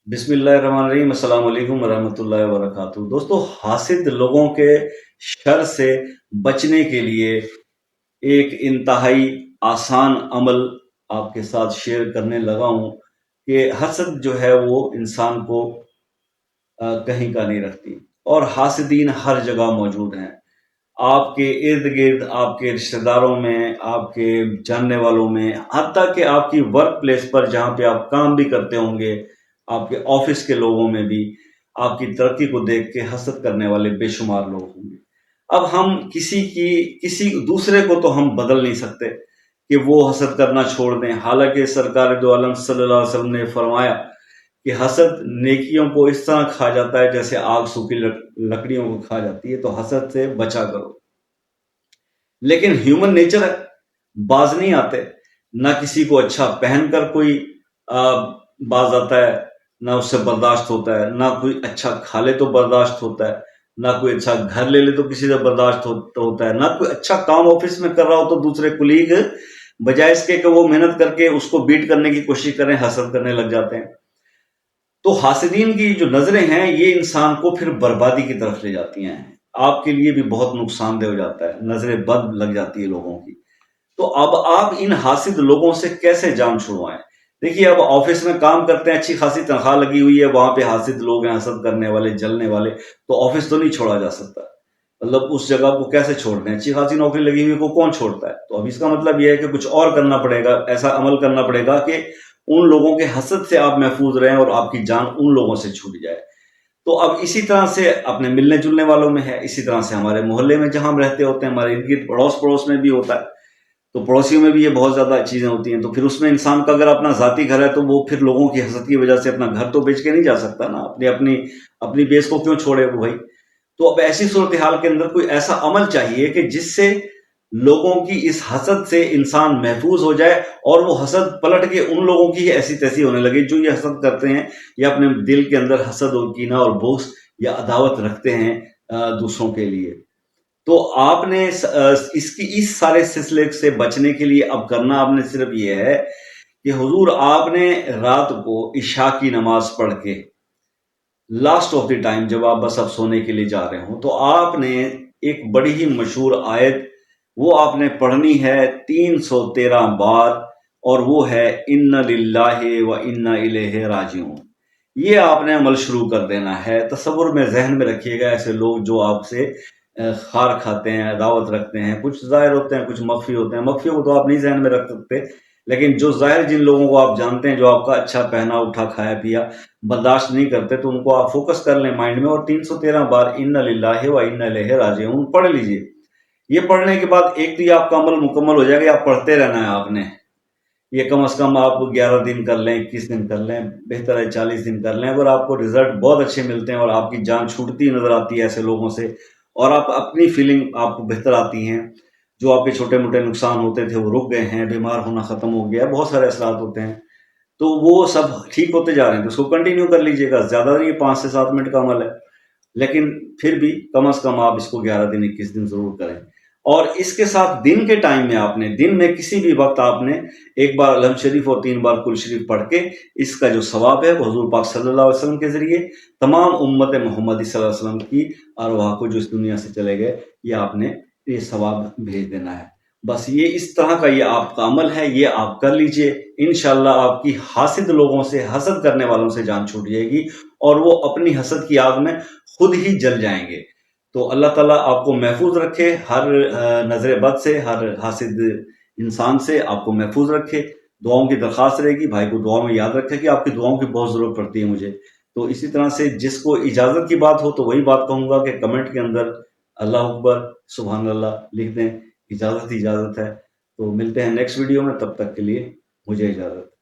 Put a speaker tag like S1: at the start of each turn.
S1: بسم اللہ الرحمن الرحیم۔ السلام علیکم ورحمۃ اللہ وبرکاتہ۔ دوستو، حاسد لوگوں کے شر سے بچنے کے لیے ایک انتہائی آسان عمل آپ کے ساتھ شیئر کرنے لگا ہوں کہ حسد جو ہے وہ انسان کو کہیں کا نہیں رکھتی، اور حاسدین ہر جگہ موجود ہیں، آپ کے ارد گرد، آپ کے رشتہ داروں میں، آپ کے جاننے والوں میں، حتیٰ کہ آپ کی ورک پلیس پر جہاں پہ آپ کام بھی کرتے ہوں گے، آپ کے آفس کے لوگوں میں بھی آپ کی ترقی کو دیکھ کے حسد کرنے والے بے شمار لوگ ہوں گے۔ اب ہم کسی دوسرے کو تو ہم بدل نہیں سکتے کہ وہ حسد کرنا چھوڑ دیں، حالانکہ سرکار دو عالم صلی اللہ علیہ وسلم نے فرمایا کہ حسد نیکیوں کو اس طرح کھا جاتا ہے جیسے آگ سوکھی لکڑیوں کو کھا جاتی ہے، تو حسد سے بچا کرو۔ لیکن ہیومن نیچر ہے، باز نہیں آتے، نہ کسی کو اچھا پہن کر کوئی باز آتا ہے، نہ اس سے برداشت ہوتا ہے، نہ کوئی اچھا کھا لے تو برداشت ہوتا ہے، نہ کوئی اچھا گھر لے لے تو کسی سے برداشت ہوتا ہے، نہ کوئی اچھا کام آفس میں کر رہا ہو تو دوسرے کلیگ بجائے اس کے کہ وہ محنت کر کے اس کو بیٹ کرنے کی کوشش کریں، حسد کرنے لگ جاتے ہیں۔ تو حاسدین کی جو نظریں ہیں یہ انسان کو پھر بربادی کی طرف لے جاتی ہیں، آپ کے لیے بھی بہت نقصان دہ ہو جاتا ہے، نظریں بد لگ جاتی ہے لوگوں کی۔ تو اب آپ ان حاسد لوگوں سے کیسے جان چھڑوائیں؟ دیکھیے، اب آفس میں کام کرتے ہیں، اچھی خاصی تنخواہ لگی ہوئی ہے، وہاں پہ حاسد لوگ ہیں، حسد کرنے والے، جلنے والے، تو آفس تو نہیں چھوڑا جا سکتا، مطلب اس جگہ کو کیسے چھوڑ دیں؟ اچھی خاصی نوکری لگی ہوئی کو کون چھوڑتا ہے؟ تو اب اس کا مطلب یہ ہے کہ کچھ اور کرنا پڑے گا، ایسا عمل کرنا پڑے گا کہ ان لوگوں کے حسد سے آپ محفوظ رہیں اور آپ کی جان ان لوگوں سے چھوٹ جائے۔ تو اب اسی طرح سے اپنے ملنے جلنے والوں میں ہے، اسی طرح سے ہمارے محلے میں جہاں ہم رہتے ہوتے ہیں، ہمارے ارد گرد پڑوس میں بھی ہوتا ہے، تو پڑوسیوں میں بھی یہ بہت زیادہ چیزیں ہوتی ہیں۔ تو پھر اس میں انسان کا اگر اپنا ذاتی گھر ہے تو وہ پھر لوگوں کی حسد کی وجہ سے اپنا گھر تو بیچ کے نہیں جا سکتا نا، اپنی بیس کو کیوں چھوڑے وہ بھائی؟ تو اب ایسی صورتحال کے اندر کوئی ایسا عمل چاہیے کہ جس سے لوگوں کی اس حسد سے انسان محفوظ ہو جائے، اور وہ حسد پلٹ کے ان لوگوں کی ایسی تیسی ہونے لگے جو یہ حسد کرتے ہیں، یا اپنے دل کے اندر حسد اور کینہ اور بغض یا عداوت رکھتے ہیں دوسروں کے لیے۔ تو آپ نے اس سارے سلسلے سے بچنے کے لیے اب کرنا آپ نے صرف یہ ہے کہ حضور آپ نے رات کو عشاء کی نماز پڑھ کے لاسٹ آف دی ٹائم، جب آپ بس اب سونے کے لیے جا رہے ہوں، تو آپ نے ایک بڑی ہی مشہور آیت وہ آپ نے پڑھنی ہے 313 بار، اور وہ ہے ان للہ و انا الیہ راجعون۔ یہ آپ نے عمل شروع کر دینا ہے۔ تصور میں ذہن میں رکھیے گا، ایسے لوگ جو آپ سے خار کھاتے ہیں، عداوت رکھتے ہیں، کچھ ظاہر ہوتے ہیں، کچھ مخفی ہوتے ہیں، مخفی کو تو آپ نہیں ذہن میں رکھ سکتے، لیکن جو ظاہر جن لوگوں کو آپ جانتے ہیں، جو آپ کا اچھا پہنا اٹھا کھایا پیا برداشت نہیں کرتے، تو ان کو آپ فوکس کر لیں مائنڈ میں، اور 313 بار ان للہ و انا الیہ راجعون پڑھ لیجئے۔ یہ پڑھنے کے بعد ایک تو یہ آپ کا عمل مکمل ہو جائے گا، آپ پڑھتے رہنا ہے آپ نے، یہ کم از کم آپ 11 دن کر لیں، 21 دن کر لیں، بہتر ہے 40 دن کر لیں۔ اگر آپ کو رزلٹ بہت اچھے ملتے ہیں اور آپ کی جان چھوٹتی نظر آتی ہے ایسے لوگوں سے، اور آپ اپنی فیلنگ آپ کو بہتر آتی ہیں، جو آپ کے چھوٹے موٹے نقصان ہوتے تھے وہ رک گئے ہیں، بیمار ہونا ختم ہو گیا، بہت سارے اثرات ہوتے ہیں، تو وہ سب ٹھیک ہوتے جا رہے ہیں، تو اس کو کنٹینیو کر لیجئے گا۔ زیادہ نہیں، 5 سے 7 منٹ کا عمل ہے، لیکن پھر بھی کم از کم آپ اس کو 11 دن 21 دن ضرور کریں۔ اور اس کے ساتھ دن کے ٹائم میں آپ نے، دن میں کسی بھی وقت آپ نے ایک بار الحمد شریف اور 3 بار کل شریف پڑھ کے اس کا جو ثواب ہے وہ حضور پاک صلی اللہ علیہ وسلم کے ذریعے تمام امت محمدی صلی اللہ علیہ وسلم کی ارواح کو جو اس دنیا سے چلے گئے، یہ آپ نے یہ ثواب بھیج دینا ہے۔ بس یہ اس طرح کا یہ آپ کا عمل ہے، یہ آپ کر لیجئے، انشاءاللہ آپ کی حاسد لوگوں سے، حسد کرنے والوں سے جان چھوٹ جائے گی، اور وہ اپنی حسد کی آگ میں خود ہی جل جائیں گے۔ تو اللہ تعالیٰ آپ کو محفوظ رکھے ہر نظر بد سے، ہر حاسد انسان سے آپ کو محفوظ رکھے۔ دعاؤں کی درخواست رہے گی، بھائی کو دعاؤں میں یاد رکھے کہ آپ کی دعاؤں کی بہت ضرورت پڑتی ہے مجھے۔ تو اسی طرح سے جس کو اجازت کی بات ہو تو وہی بات کہوں گا کہ کمنٹ کے اندر اللہ اکبر سبحان اللہ لکھ دیں، اجازت ہے۔ تو ملتے ہیں نیکسٹ ویڈیو میں، تب تک کے لیے مجھے اجازت۔